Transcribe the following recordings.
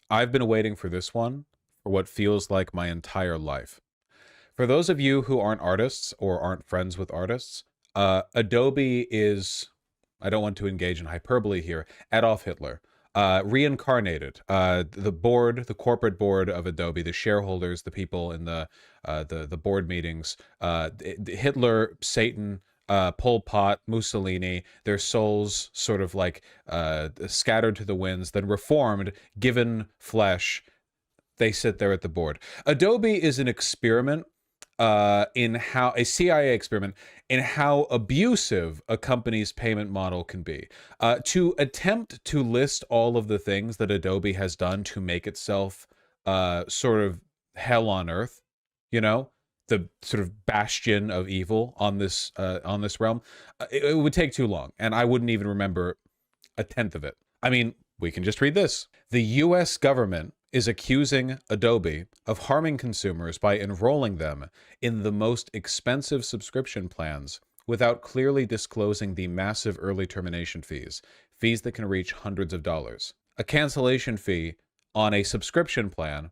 I've been waiting for this one for what feels like my entire life. For those of you who aren't artists or aren't friends with artists, Adobe is, I don't want to engage in hyperbole here, Adolf Hitler. Reincarnated. The corporate board of Adobe, the shareholders, the people in the board meetings, Hitler, Satan, Pol Pot, Mussolini, their souls sort of like scattered to the winds, then reformed, given flesh. They sit there at the board. Adobe is an experiment in how a CIA experiment in how abusive a company's payment model can be. To attempt to list all of the things that Adobe has done to make itself sort of hell on earth, you know, the sort of bastion of evil on this realm, it would take too long, and I wouldn't even remember a tenth of it. I mean, we can just read this. The US government is accusing Adobe of harming consumers by enrolling them in the most expensive subscription plans without clearly disclosing the massive early termination fees that can reach hundreds of dollars. A cancellation fee on a subscription plan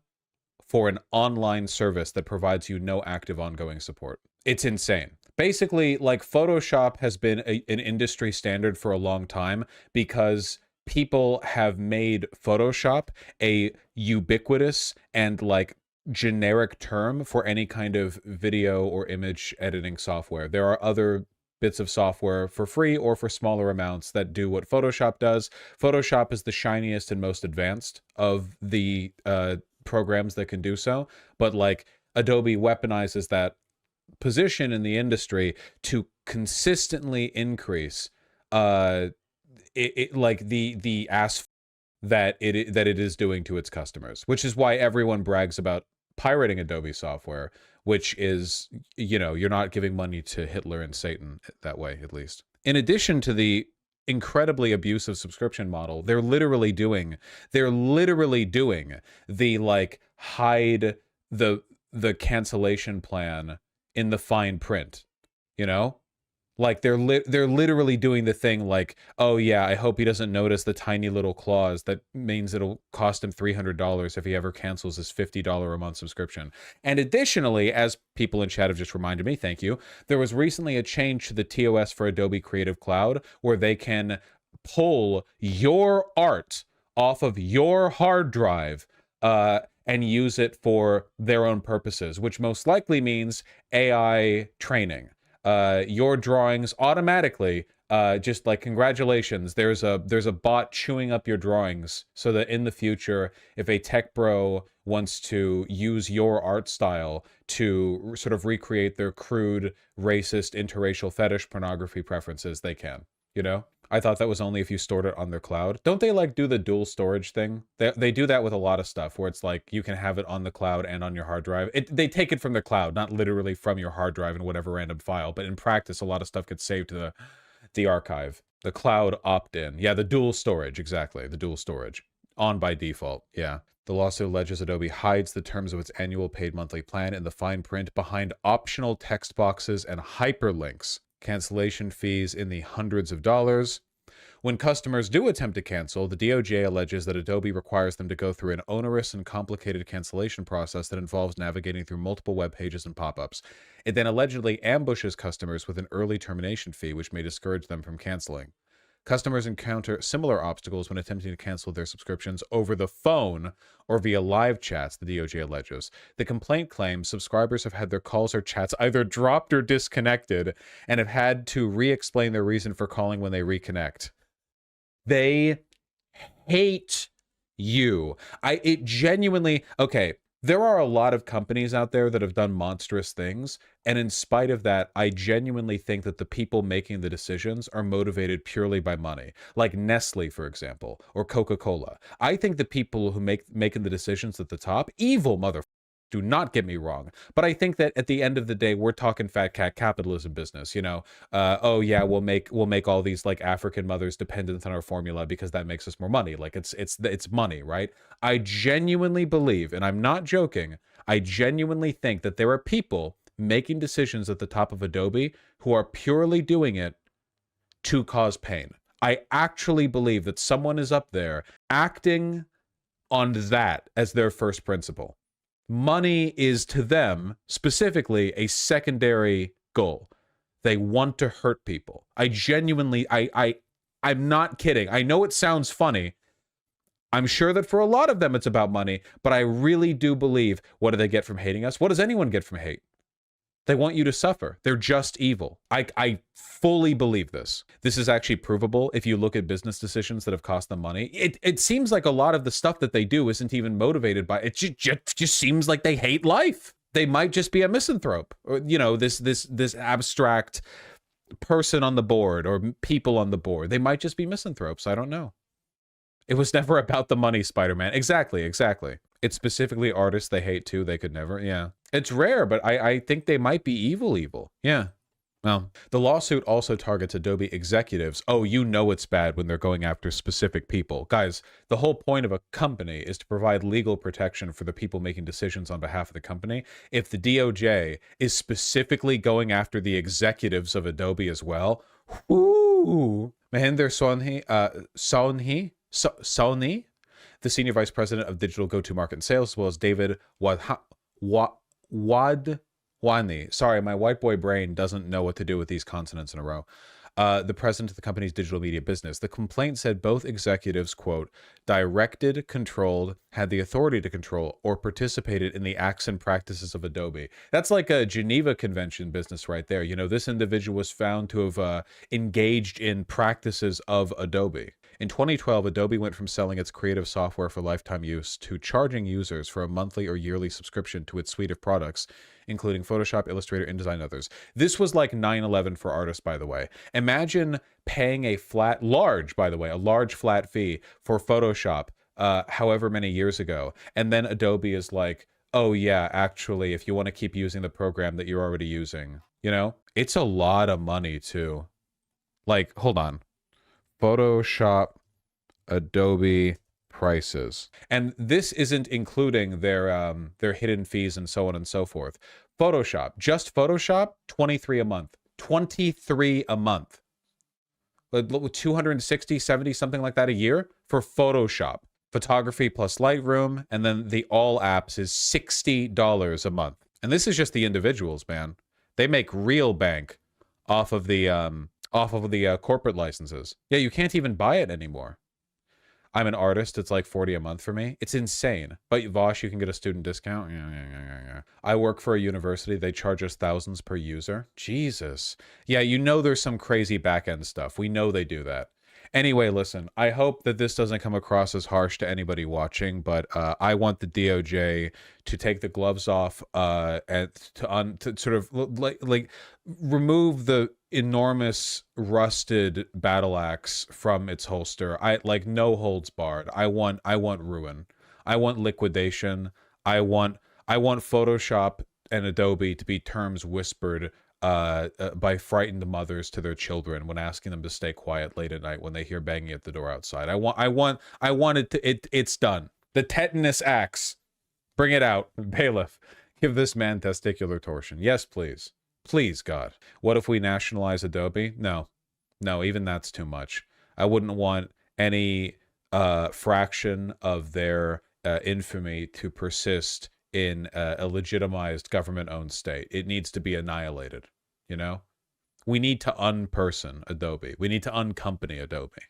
for an online service that provides you no active ongoing support. It's insane. Basically, like, Photoshop has been an industry standard for a long time because people have made Photoshop a ubiquitous and like generic term for any kind of video or image editing software. There are other bits of software for free or for smaller amounts that do what Photoshop does. Photoshop is the shiniest and most advanced of the programs that can do so, but like Adobe weaponizes that position in the industry to consistently increase like the ass that it is doing to its customers, which is why everyone brags about pirating Adobe software, which is, you know, you're not giving money to Hitler and Satan that way, at least. In addition to the incredibly abusive subscription model, they're literally doing the like hide the cancellation plan in the fine print, you know? Like they're literally doing the thing like, oh yeah, I hope he doesn't notice the tiny little clause that means it'll cost him $300 if he ever cancels his $50 a month subscription. And additionally, as people in chat have just reminded me, thank you, there was recently a change to the TOS for Adobe Creative Cloud where they can pull your art off of your hard drive and use it for their own purposes, which most likely means AI training. Your drawings automatically, just like, congratulations, there's a bot chewing up your drawings so that in the future, if a tech bro wants to use your art style to sort of recreate their crude, racist, interracial fetish pornography preferences, they can, you know? I thought that was only if you stored it on their cloud. Don't they like do the dual storage thing? They do that with a lot of stuff where it's like you can have it on the cloud and on your hard drive. They take it from the cloud, not literally from your hard drive in whatever random file, but in practice, a lot of stuff gets saved to the archive. The cloud opt-in. Yeah, the dual storage, exactly. The dual storage. On by default, yeah. The lawsuit alleges Adobe hides the terms of its annual paid monthly plan in the fine print behind optional text boxes and hyperlinks. Cancellation fees in the hundreds of dollars. When customers do attempt to cancel, the DOJ alleges that Adobe requires them to go through an onerous and complicated cancellation process that involves navigating through multiple web pages and pop-ups. It then allegedly ambushes customers with an early termination fee, which may discourage them from canceling. Customers encounter similar obstacles when attempting to cancel their subscriptions over the phone or via live chats, the DOJ alleges. The complaint claims subscribers have had their calls or chats either dropped or disconnected and have had to re-explain their reason for calling when they reconnect. They hate you. It genuinely, okay, there are a lot of companies out there that have done monstrous things, and in spite of that, I genuinely think that the people making the decisions are motivated purely by money. Like Nestle, for example, or Coca-Cola. I think the people who making the decisions at the top, evil motherfuckers. Do not get me wrong, but I think that at the end of the day, we're talking fat cat capitalism business. You know, oh yeah, we'll make all these like African mothers dependent on our formula because that makes us more money. Like it's money, right? I genuinely believe, and I'm not joking, I genuinely think that there are people making decisions at the top of Adobe who are purely doing it to cause pain. I actually believe that someone is up there acting on that as their first principle. Money is to them specifically a secondary goal. They want to hurt people. I genuinely, I'm not kidding. I know it sounds funny. I'm sure that for a lot of them it's about money, but I really do believe, what do they get from hating us? What does anyone get from hate? They want you to suffer. They're just evil. I fully believe this. This is actually provable if you look at business decisions that have cost them money. It seems like a lot of the stuff that they do isn't even motivated by it. Just seems like they hate life. They might just be a misanthrope, or this abstract person on the board or people on the board. They might just be misanthropes. I don't know. It was never about the money, Spider-Man. Exactly. It's specifically artists they hate too. They could never. Yeah. It's rare, but I think they might be evil. Yeah. Well, the lawsuit also targets Adobe executives. Oh, you know it's bad when they're going after specific people. Guys, the whole point of a company is to provide legal protection for the people making decisions on behalf of the company. If the DOJ is specifically going after the executives of Adobe as well, whoo! Mahinder Sawhney, the senior vice president of digital go-to-market and sales, as well as David Wadhwani. Sorry, my white boy brain doesn't know what to do with these consonants in a row. The president of the company's digital media business. The complaint said both executives, quote, directed, controlled, had the authority to control, or participated in the acts and practices of Adobe. That's like a Geneva Convention business right there. You know, this individual was found to have engaged in practices of Adobe. In 2012, Adobe went from selling its creative software for lifetime use to charging users for a monthly or yearly subscription to its suite of products, including Photoshop, Illustrator, InDesign, and others. This was like 9/11 for artists, by the way. Imagine paying a large flat fee for Photoshop however many years ago, and then Adobe is like, oh yeah, actually, if you want to keep using the program that you're already using, you know? It's a lot of money, too. Like, hold on. Photoshop, Adobe prices. And this isn't including their hidden fees and so on and so forth. Photoshop, just Photoshop, $23 a month. $23 a month. 260, 70, something like that a year for Photoshop. Photography plus Lightroom, and then the all apps is $60 a month. And this is just the individuals, man. They make real bank off of the corporate licenses. Yeah, you can't even buy it anymore. I'm an artist. It's like $40 a month for me. It's insane. But Vosh, you can get a student discount. Yeah. I work for a university. They charge us thousands per user. Jesus. Yeah, you know there's some crazy back-end stuff. We know they do that. Anyway, listen, I hope that this doesn't come across as harsh to anybody watching, but I want the DOJ to take the gloves off and to sort of like remove the enormous rusted battle axe from its holster. I like no holds barred. I want ruin. I want liquidation. I want Photoshop and Adobe to be terms whispered by frightened mothers to their children when asking them to stay quiet late at night when they hear banging at the door outside. I want it to, it's done. The tetanus axe. Bring it out. Bailiff, give this man testicular torsion. Yes, please. Please, God. What if we nationalize Adobe? No, even that's too much. I wouldn't want any fraction of their infamy to persist in a legitimized government-owned state. It needs to be annihilated, you know? We need to unperson Adobe. We need to uncompany Adobe.